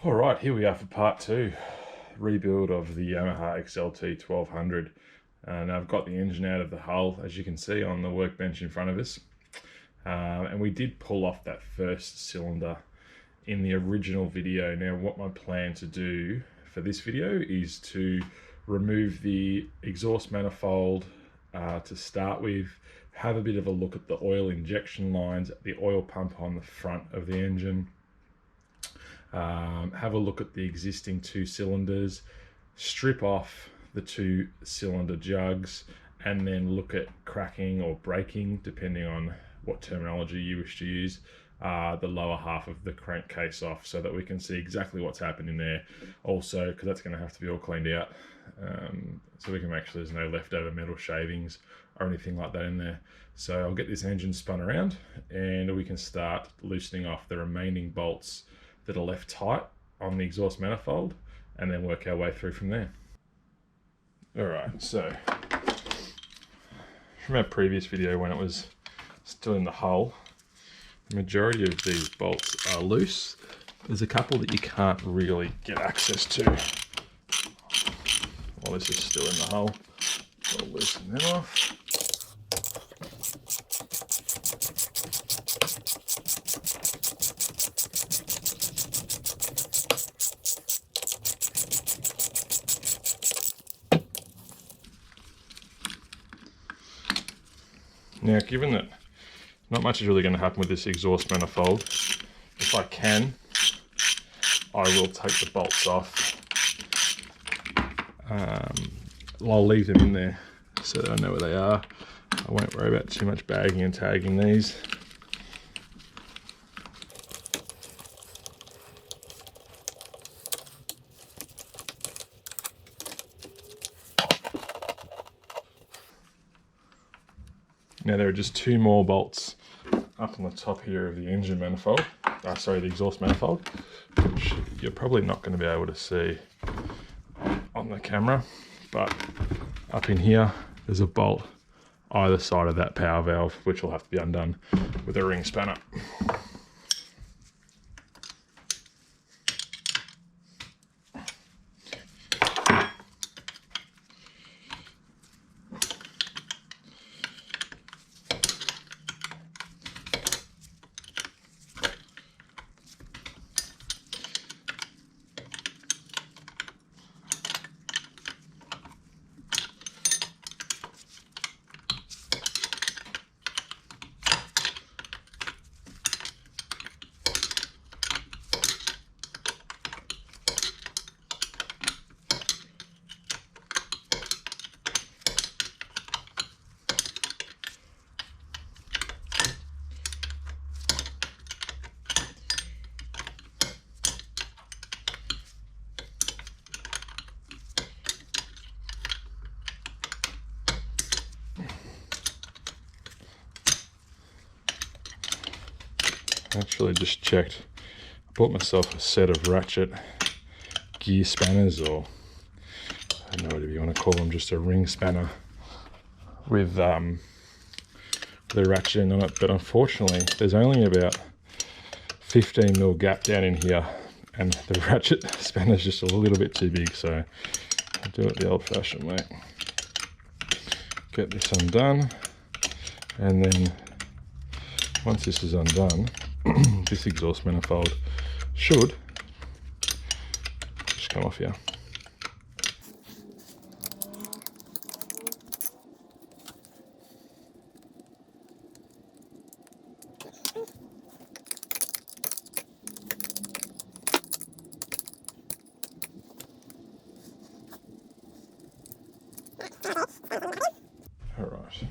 All right, here we are for part two, rebuild of the Yamaha XLT1200. And I've got the engine out of the hull, as you can see on the workbench in front of us. And we did pull off that first cylinder in the original video. Now, what my plan to do for this video is to remove the exhaust manifold to start with, have a bit of a look at the oil injection lines, the oil pump on the front of the engine, have a look at the existing two cylinders, strip off the two cylinder jugs, and then look at cracking or breaking, depending on what terminology you wish to use, the lower half of the crankcase off, so that we can see exactly what's happening there. Also, because that's going to have to be all cleaned out, so we can make sure there's no leftover metal shavings or anything like that in there. So I'll get this engine spun around and we can start loosening off the remaining bolts that are left tight on the exhaust manifold, and then work our way through from there. All right, so from our previous video when it was still in the hull, the majority of these bolts are loose. There's a couple that you can't really get access to while this is still in the hull. I'll loosen them off. Now, given that not much is really going to happen with this exhaust manifold, if I can, I will take the bolts off. I'll leave them in there so that I know where they are. I won't worry about too much bagging and tagging these. Now there are just two more bolts up on the top here of the engine manifold, the exhaust manifold, which you're probably not going to be able to see on the camera, but up in here there's a bolt either side of that power valve, which will have to be undone with a ring spanner. Actually just checked, I bought myself a set of ratchet gear spanners, or I don't know whatever you want to call them, just a ring spanner with the ratchet on it, but unfortunately there's only about 15mm gap down in here, and the ratchet spanner is just a little bit too big, so I'll do it the old-fashioned way. Get this undone, and then once this is undone, this exhaust manifold should just come off here. All right.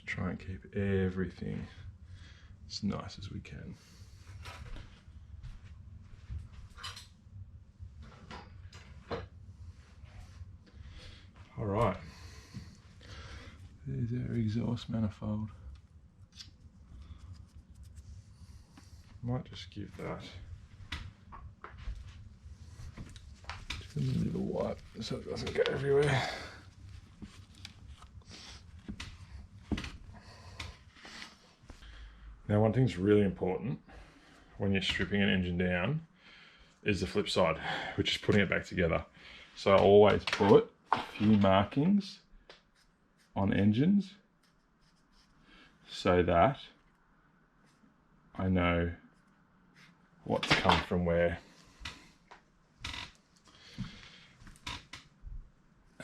Try and keep everything as nice as we can. All right, there's our exhaust manifold. Might just give that A little wipe so it doesn't go everywhere. Now, one thing's really important when you're stripping an engine down is the flip side, which is putting it back together. So I always put a few markings on engines so that I know what's come from where.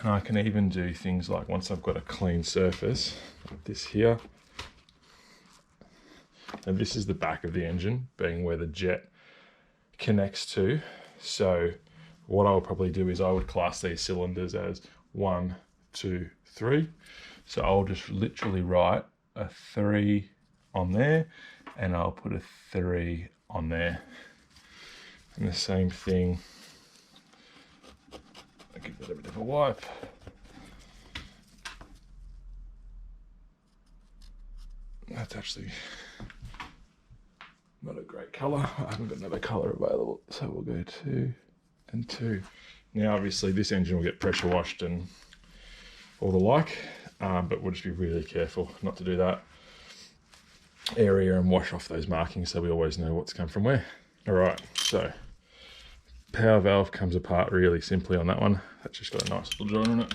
And I can even do things like, once I've got a clean surface, like this here, and this is the back of the engine, being where the jet connects to. So what I would probably do is I would class these cylinders as 1, 2, 3. So I'll just literally write a 3 on there, and I'll put a 3 on there. And the same thing, I'll give that a bit of a wipe. That's actually not a great colour. I haven't got another colour available, so we'll go 2 and 2. Now obviously this engine will get pressure washed and all the like, but we'll just be really careful not to do that area and wash off those markings so we always know what's come from where. Alright, so power valve comes apart really simply on that one. That's just got a nice little joint on it.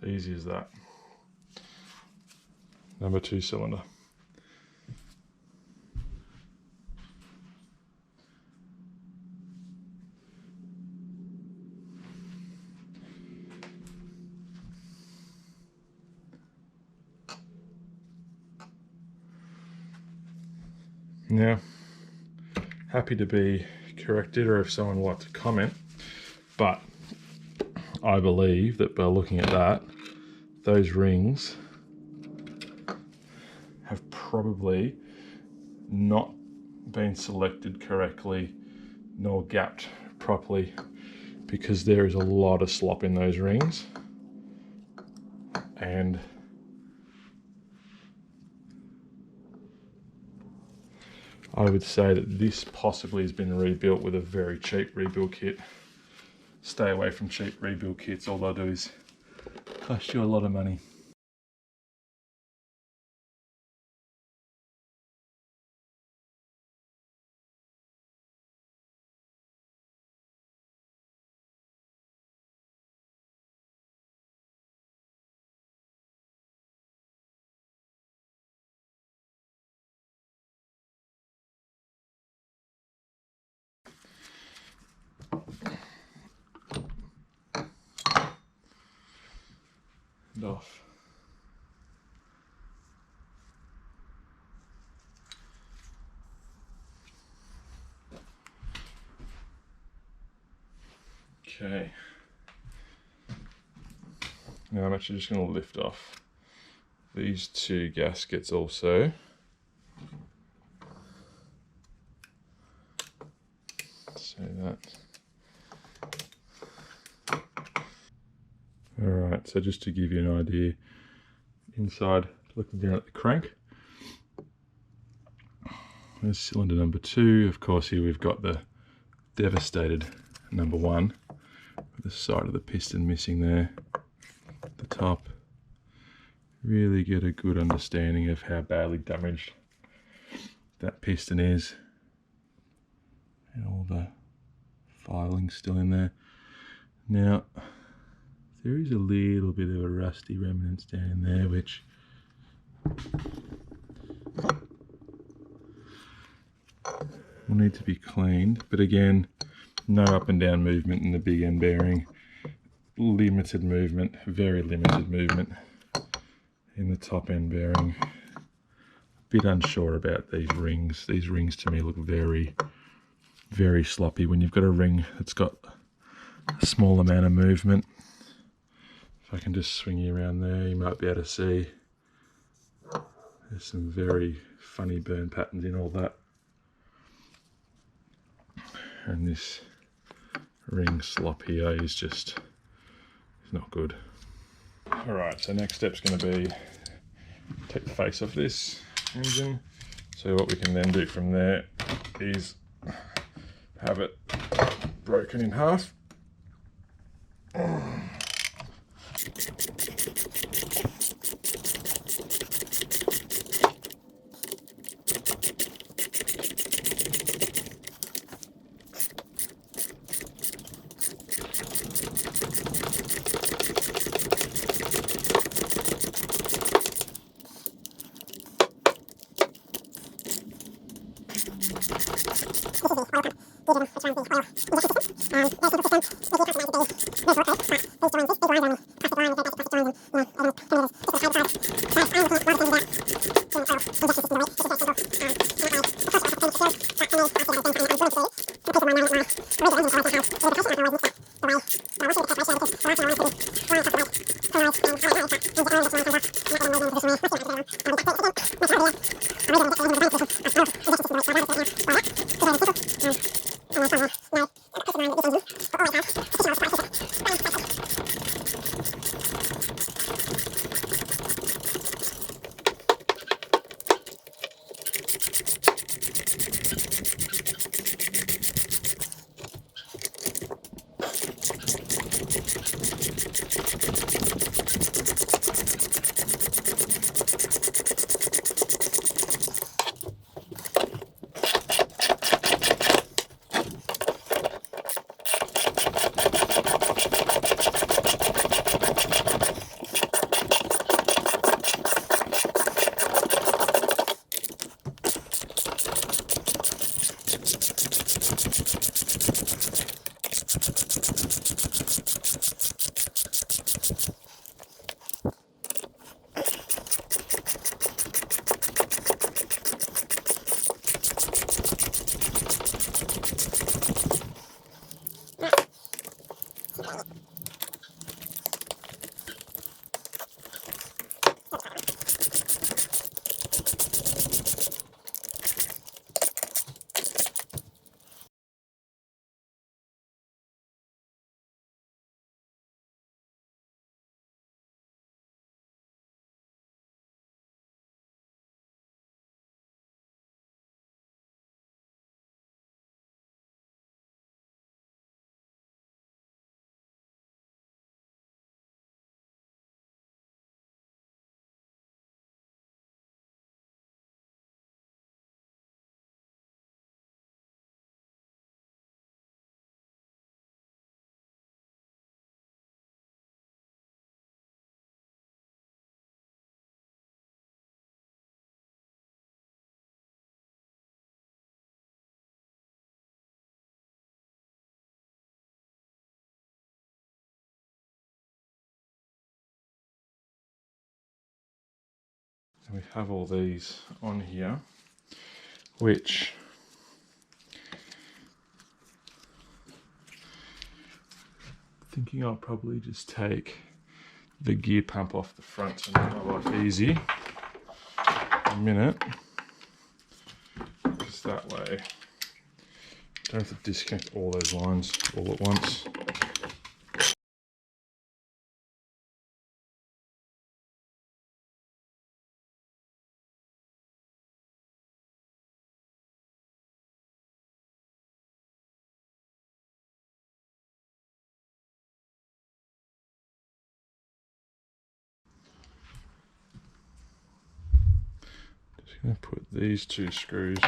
Easy as that. Number 2 cylinder. Now, happy to be corrected or if someone would like to comment, but I believe that by looking at that, those rings have probably not been selected correctly nor gapped properly, because there is a lot of slop in those rings, and I would say that this possibly has been rebuilt with a very cheap rebuild kit. Stay away from cheap rebuild kits. All they'll do is cost you a lot of money. it off. Okay. Now I'm actually just going to lift off these two gaskets also. So that. Alright, so just to give you an idea, inside, looking down at the crank, there's cylinder number 2. Of course, here we've got the devastated number 1, with the side of the piston missing there, the top. Really get a good understanding of how badly damaged that piston is, and all the filings still in there. Now, there is a little bit of a rusty remnants down in there, which will need to be cleaned, but again, no up and down movement in the big end bearing, limited movement, very limited movement in the top end bearing. A bit unsure about these rings. These rings to me look very, very sloppy. When you've got a ring that's got a small amount of movement, if I can just swing you around there, you might be able to see there's some very funny burn patterns in all that. And this ring slop here is just, it's not good. Alright, so next step's going to be take the face off this engine. So what we can then do from there is have it broken in half. we have all these on here, which thinking I'll probably just take the gear pump off the front to make my life easy a minute, because that way I don't have to disconnect all those lines all at once. Just going to put these two screws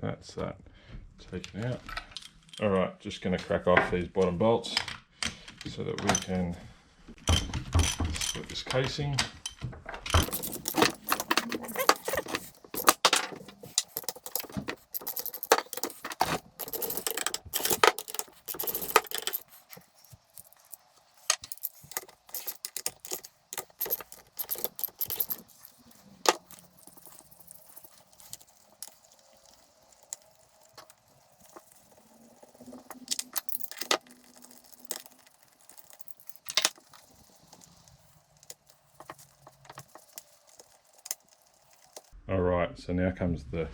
that's that taken out. All right, just going to crack off these bottom bolts so that we can split this casing. All right, so now comes the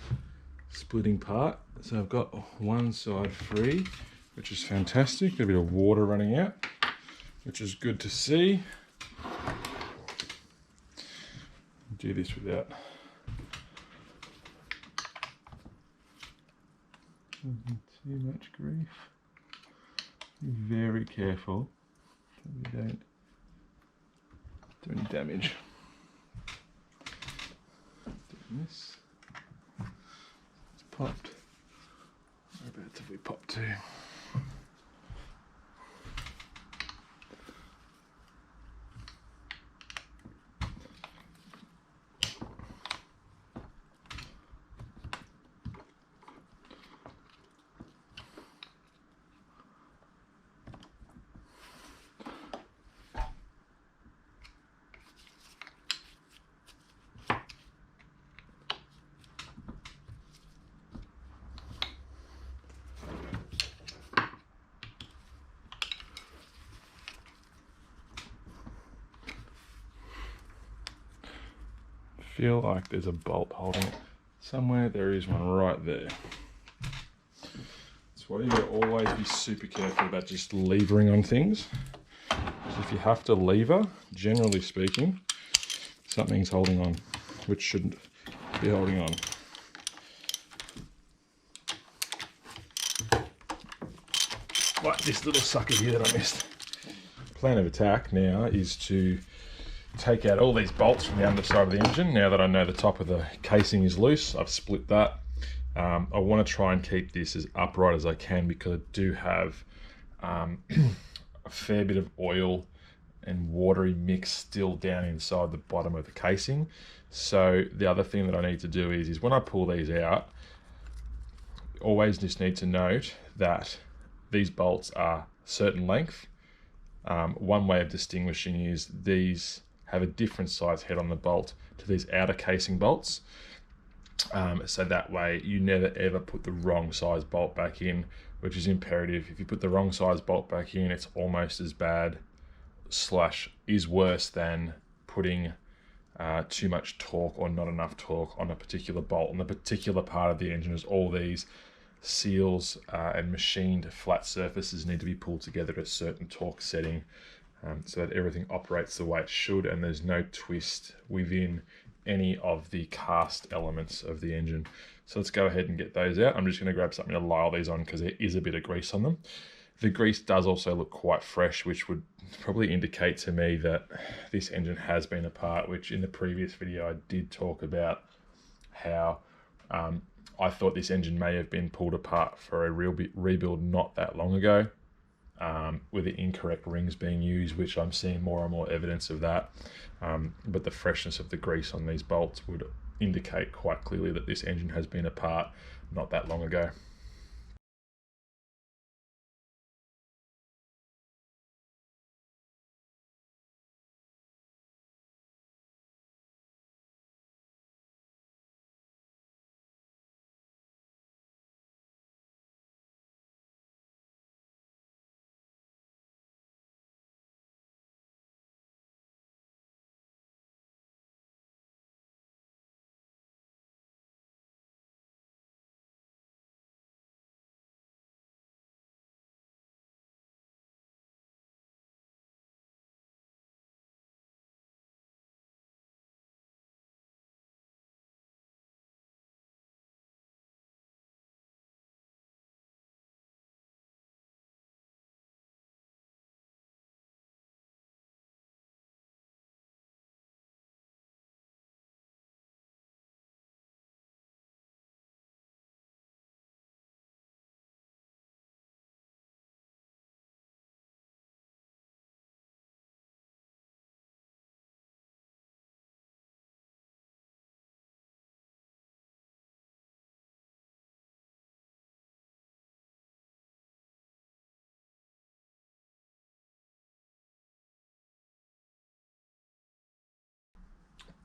splitting part. So I've got one side free, which is fantastic. Got a bit of water running out, which is good to see. Do this without too much grief. Be very careful so we don't do any damage. This it's popped. Whereabouts have we popped to? Feel like there's a bolt holding it somewhere. There is one right there. That's why you gotta always be super careful about just levering on things. Because if you have to lever, generally speaking, something's holding on, which shouldn't be holding on. Like this little sucker here that I missed. Plan of attack now is to take out all these bolts from the underside of the engine. Now that I know the top of the casing is loose, I've split that. I want to try and keep this as upright as I can because I do have a fair bit of oil and watery mix still down inside the bottom of the casing. So the other thing that I need to do is when I pull these out, always just need to note that these bolts are a certain length. One way of distinguishing is these have a different size head on the bolt to these outer casing bolts. So that way you never ever put the wrong size bolt back in, which is imperative. If you put the wrong size bolt back in, it's almost as bad / is worse than putting too much torque or not enough torque on a particular bolt. And the particular part of the engine is all these seals and machined flat surfaces need to be pulled together at a certain torque setting so that everything operates the way it should and there's no twist within any of the cast elements of the engine. So let's go ahead and get those out. I'm just going to grab something to lyle these on because there is a bit of grease on them. The grease does also look quite fresh, which would probably indicate to me that this engine has been apart, which in the previous video I did talk about how I thought this engine may have been pulled apart for a rebuild not that long ago, with the incorrect rings being used, which I'm seeing more and more evidence of that. But the freshness of the grease on these bolts would indicate quite clearly that this engine has been apart not that long ago.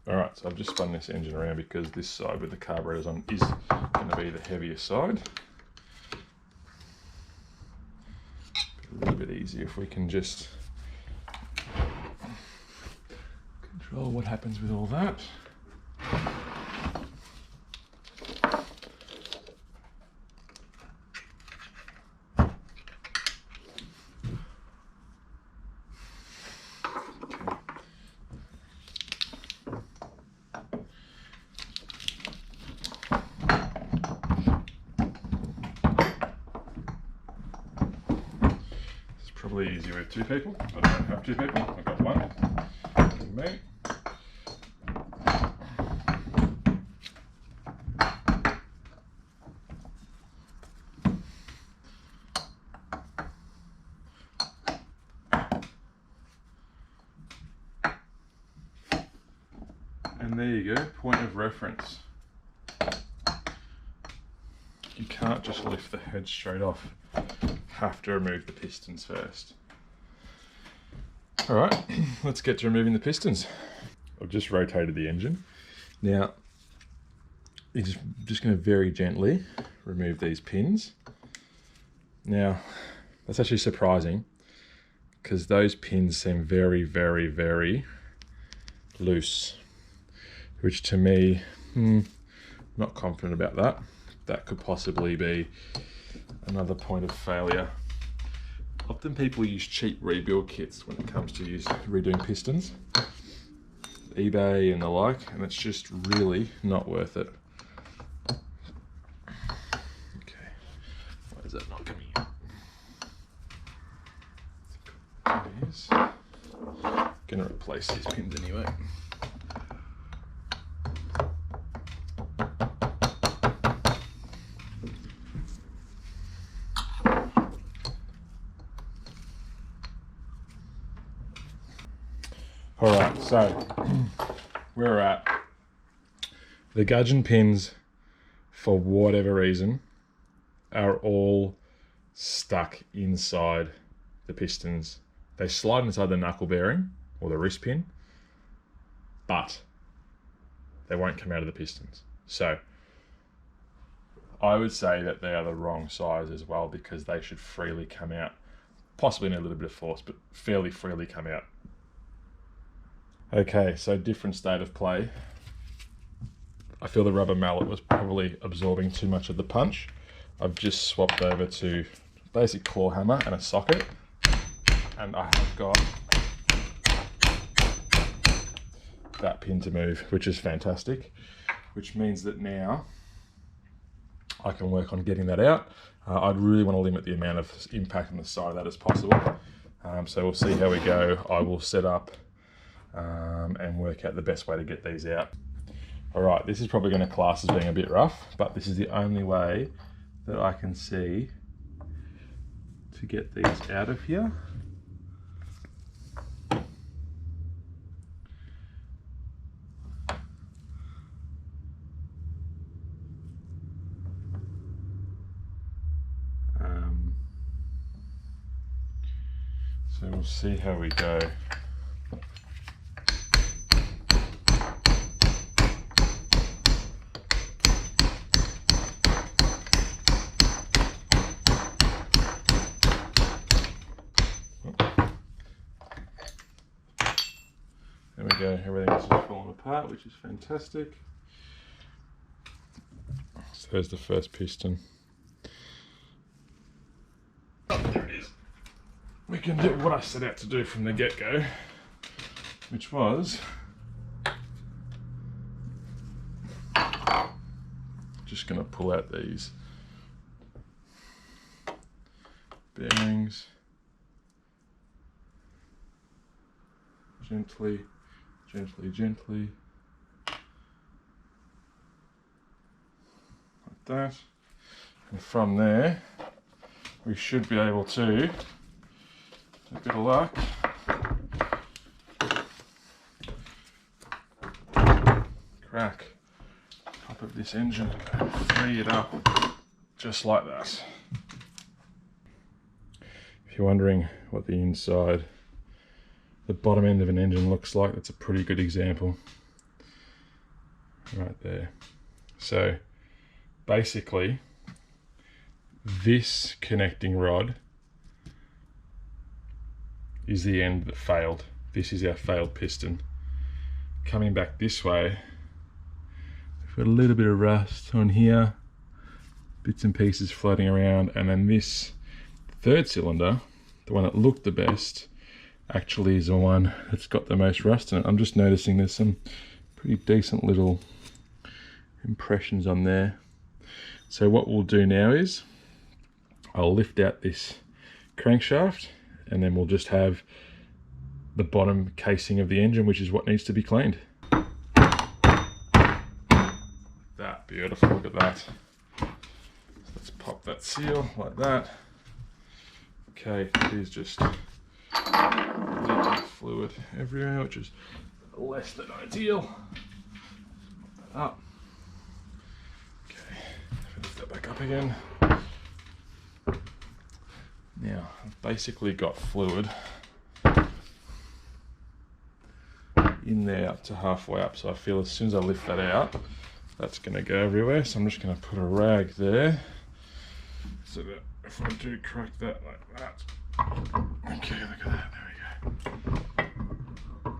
Alright, so I've just spun this engine around because this side with the carburetors on is going to be the heavier side. A little bit easier if we can just control what happens with all that. Probably easier with two people. I don't have two people, I've got one. Me. And there you go, point of reference. You can't just lift the head straight off. Have to remove the pistons first. Alright, let's get to removing the pistons. I've just rotated the engine. Now, you're just going to very gently remove these pins. Now, that's actually surprising because those pins seem very, very, very loose, which to me, not confident about that. That could possibly be another point of failure. Often people use cheap rebuild kits when it comes to redoing pistons, eBay and the like, and it's just really not worth it. Okay, why is that not coming out? It is. Gonna replace these pins anyway. Alright, so where we're at, the gudgeon pins, for whatever reason, are all stuck inside the pistons. They slide inside the knuckle bearing, or the wrist pin, but they won't come out of the pistons. So I would say that they are the wrong size as well, because they should freely come out. Possibly need a little bit of force, but fairly freely come out. Okay, so different state of play. I feel the rubber mallet was probably absorbing too much of the punch. I've just swapped over to basic claw hammer and a socket, and I have got that pin to move, which is fantastic, which means that now I can work on getting that out. I'd really want to limit the amount of impact on the side of that as possible. So we'll see how we go. I will set up and work out the best way to get these out. All right, this is probably going to class as being a bit rough, but this is the only way that I can see to get these out of here. So we'll see how we go. There we go, everything else is falling apart, which is fantastic. So there's the first piston. There it is. We can do what I set out to do from the get-go, which was just going to pull out these bearings gently, gently, gently, like that, and from there we should be able to, a bit of luck, crack top of this engine and free it up just like that. If you're wondering what the inside, the bottom end of an engine looks like, that's a pretty good example right there. So basically this connecting rod is the end that failed. This is our failed piston. Coming back this way, we've got a little bit of rust on here, bits and pieces floating around, and then this third cylinder, the one that looked the best, actually is the one that's got the most rust in it. I'm just noticing there's some pretty decent little impressions on there. So what we'll do now is I'll lift out this crankshaft, and then we'll just have the bottom casing of the engine, which is what needs to be cleaned. That, beautiful, look at that. So let's pop that seal like that. Okay, there's just fluid everywhere, which is less than ideal. Pop that up. Okay, lift that back up again. Now, I've basically got fluid in there up to halfway up, so I feel as soon as I lift that out, that's going to go everywhere. So I'm just going to put a rag there, so that if I do crack that like that, okay, look at that, there we go.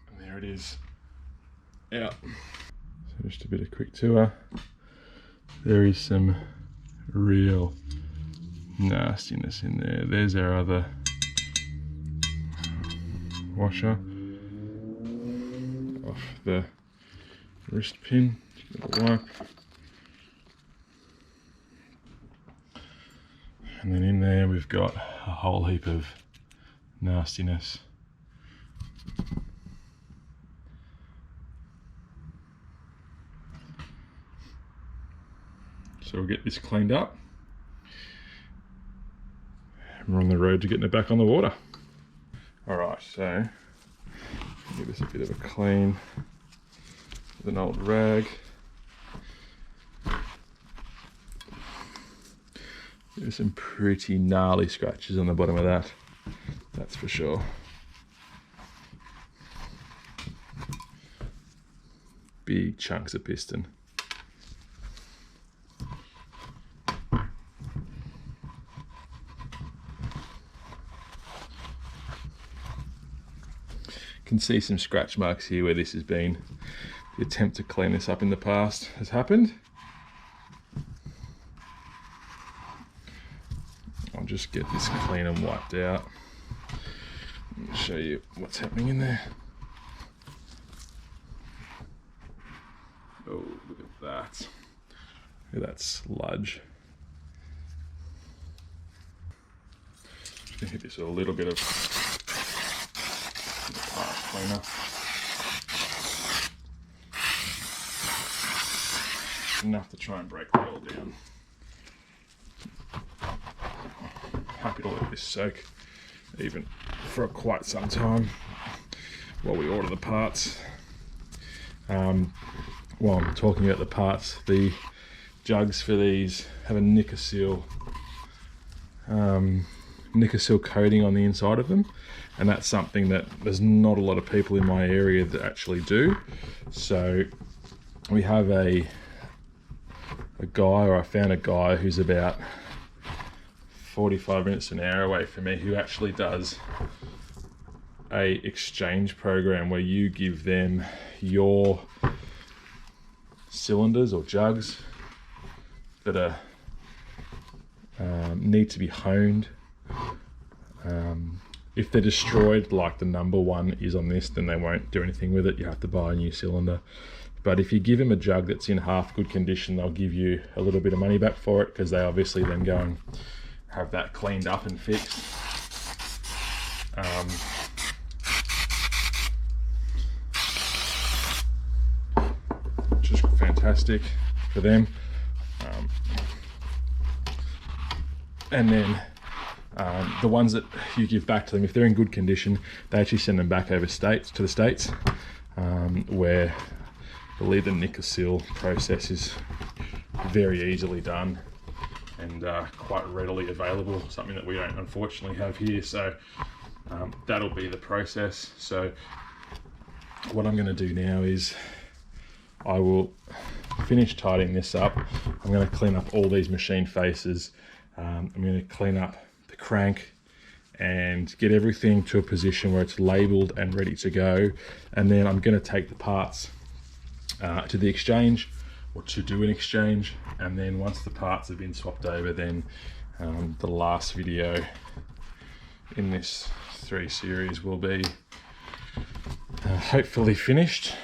And there it is, out. So just a bit of quick tour. There is some real nastiness in there. There's our other washer off the wrist pin. Give it a wipe. And then in there we've got a whole heap of nastiness. So we'll get this cleaned up. We're on the road to getting it back on the water. Alright, so give this a bit of a clean with an old rag. There's some pretty gnarly scratches on the bottom of that, that's for sure. Big chunks of piston. Can see some scratch marks here where this has been, the attempt to clean this up in the past has happened. I'll just get this clean and wiped out and show you what's happening in there. Oh, look at that. Look at that sludge. Just gonna hit this with a little bit of part cleaner. Enough to try and break the oil down. Happy to let this soak even for quite some time while we order the parts. While I'm talking about the parts, the jugs for these have a Nickel coating on the inside of them, and that's something that there's not a lot of people in my area that actually do. So we have I found a guy who's about 45 minutes an hour away from me who actually does a exchange program where you give them your cylinders or jugs that are need to be honed. If they're destroyed, like the number one is on this, then they won't do anything with it. You have to buy a new cylinder. But if you give them a jug that's in half good condition, they'll give you a little bit of money back for it, because they obviously then go and have that cleaned up and fixed. Which is fantastic for them. And then the ones that you give back to them, if they're in good condition, they actually send them back over to the States, where I believe the nickel seal process is very easily done and quite readily available, something that we don't unfortunately have here. So that'll be the process. So what I'm going to do now is I will finish tidying this up. I'm going to clean up all these machine faces. I'm going to clean up the crank and get everything to a position where it's labeled and ready to go. And then I'm going to take the parts to the exchange, or to do an exchange. And then once the parts have been swapped over, then the last video in this 3 series will be hopefully finished.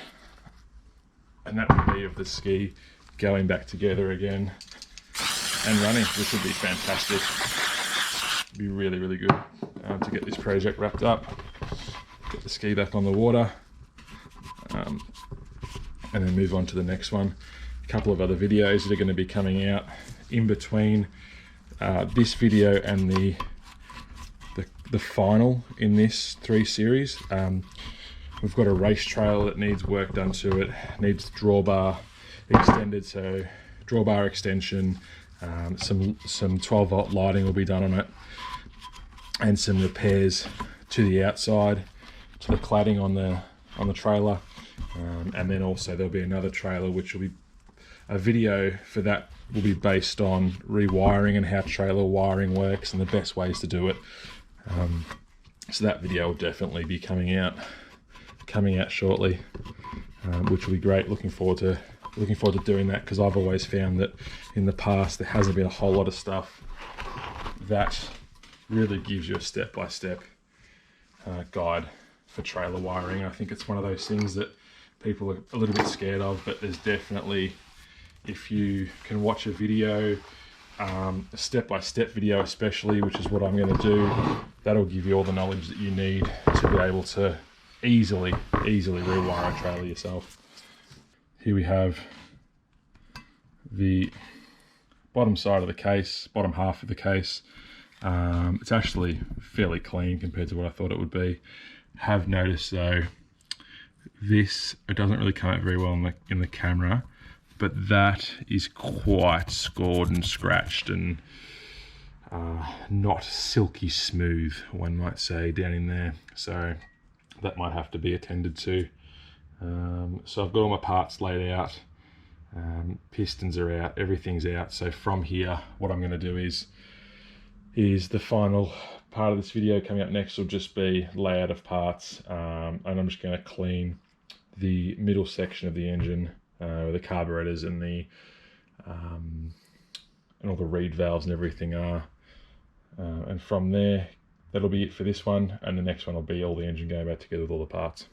And that will be of the ski going back together again and running, which would be fantastic. It'd be really, really good to get this project wrapped up, get the ski back on the water, and then move on to the next one. A couple of other videos that are going to be coming out in between this video and the final in this 3 series. We've got a race trailer that needs work done to it, needs drawbar extended, so drawbar extension, some 12 volt lighting will be done on it, and some repairs to the outside, to the cladding on the trailer, and then also there'll be another trailer which will be a video for that will be based on rewiring and how trailer wiring works and the best ways to do it. So that video will definitely be coming out shortly, which will be great. Looking forward to doing that, because I've always found that in the past there hasn't been a whole lot of stuff that really gives you a step-by-step guide for trailer wiring. I think it's one of those things that people are a little bit scared of, but there's definitely, if you can watch a video, a step-by-step video especially, which is what I'm going to do, that'll give you all the knowledge that you need to be able to easily rewire a trailer yourself. Here we have the bottom side of the case, bottom half of the case. It's actually fairly clean compared to what I thought it would be. Have noticed though, it doesn't really come out very well in the camera, but that is quite scored and scratched and not silky smooth, one might say, down in there. So that might have to be attended to. So I've got all my parts laid out, pistons are out, everything's out. So from here, what I'm going to do is the final part of this video coming up next will just be layout of parts, and I'm just going to clean the middle section of the engine, where the carburetors and and all the reed valves and everything are, and from there that'll be it for this one, and the next one will be all the engine going back together with all the parts.